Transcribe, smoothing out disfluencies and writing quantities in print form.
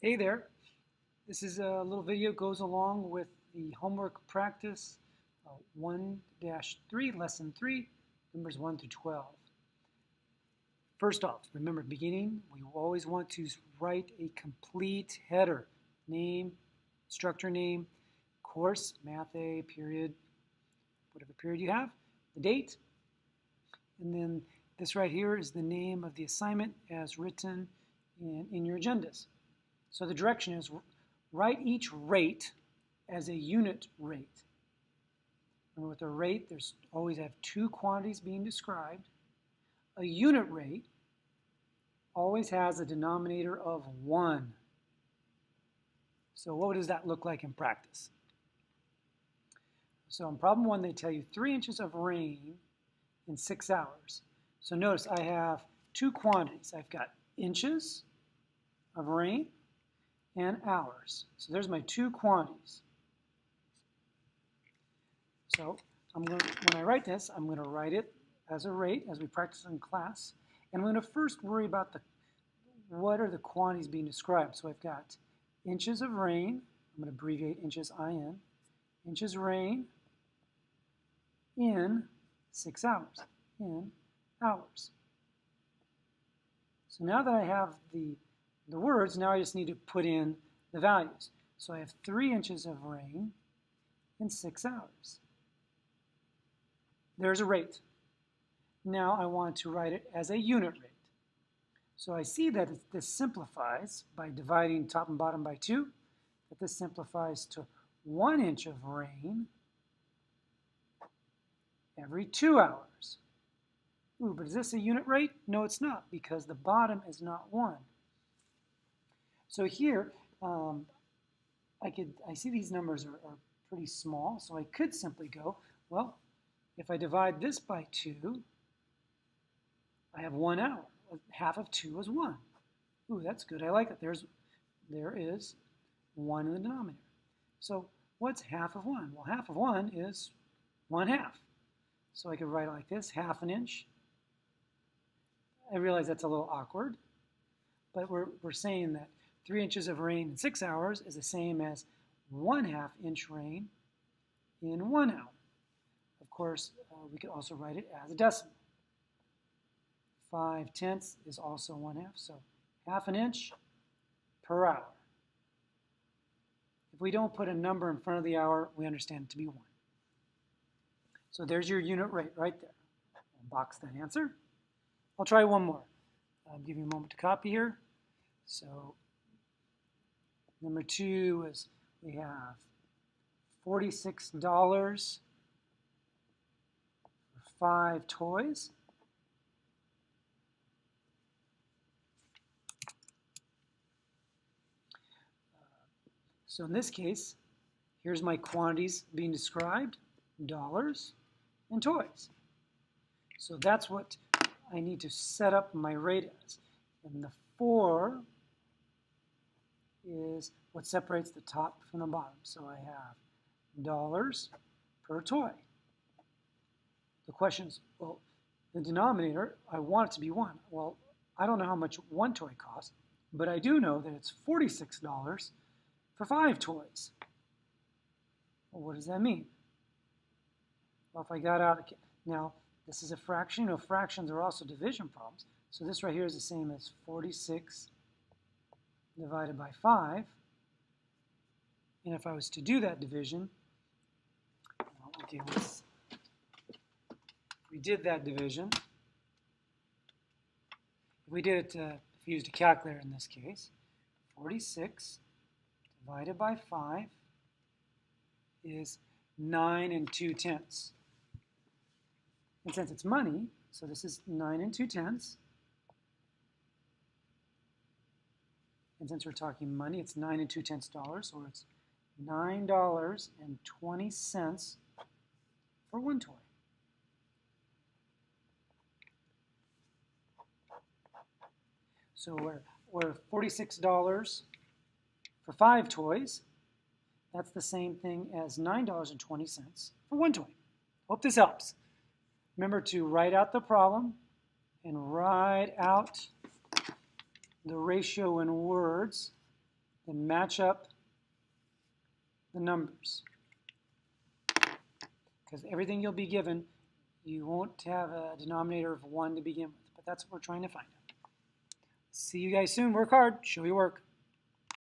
Hey there, this is a little video goes along with the homework practice 1-3, lesson 3, numbers 1 through 12. First off, remember at the beginning, we always want to write a complete header. Name, instructor name, course, math A, period, whatever period you have, the date, and then this right here is the name of the assignment as written in your agendas. So the direction is write each rate as a unit rate. And with a rate, there's always have two quantities being described. A unit rate always has a denominator of 1. So what does that look like in practice? So in problem 1, they tell you 3 inches of rain in 6 hours. So notice I have two quantities. I've got inches of rain and hours. So there's my two quantities. So when I write this, I'm going to write it as a rate, as we practice in class. And I'm going to first worry about what are the quantities being described. So I've got inches of rain. I'm going to abbreviate inches, IN. Inches rain in 6 hours. In hours. So now that I have the words, now I just need to put in the values. So I have 3 inches of rain in 6 hours. There's a rate. Now I want to write it as a unit rate. So I see that this simplifies by dividing top and bottom by 2, that this simplifies to 1 inch of rain every 2 hours. Ooh, but is this a unit rate? No, it's not, because the bottom is not 1. So here, I see these numbers are pretty small, so I could simply go, well, if I divide this by 2, I have 1 hour. Half of 2 is 1. Ooh, that's good. I like it. There is 1 in the denominator. So what's half of 1? Well, half of 1 is 1/2. So I could write it like this, half an inch. I realize that's a little awkward, but we're saying that 3 inches of rain in 6 hours is the same as 1/2 inch rain in 1 hour. Of course, we could also write it as a decimal. 5/10 is also 1/2, so half an inch per hour. If we don't put a number in front of the hour, we understand it to be 1. So there's your unit rate right there. I'll box that answer. I'll try one more. I'll give you a moment to copy here. So number 2 is we have $46 for 5 toys. So in this case, here's my quantities being described, dollars and toys. So that's what I need to set up my rate as. And the 4 is what separates the top from the bottom. So I have dollars per toy. The question is, well, the denominator, I want it to be 1. Well, I don't know how much 1 toy costs, but I do know that it's $46 for 5 toys. Well, what does that mean? Well, if I got out, now this is a fraction. You know, fractions are also division problems. So this right here is the same as 46 divided by 5. And if I was to do that division, okay, we did that division. If we did it, if we used a calculator in this case, 46 divided by 5 is 9 2/10. And since it's money, so this is 9 2/10. And since we're talking money, it's 9 2/10 dollars, so it's $9.20 for 1 toy. So we're $46 for 5 toys. That's the same thing as $9.20 for 1 toy. Hope this helps. Remember to write out the problem and write out the ratio in words then match up the numbers. Because everything you'll be given, you won't have a denominator of 1 to begin with. But that's what we're trying to find out. See you guys soon. Work hard. Show your work.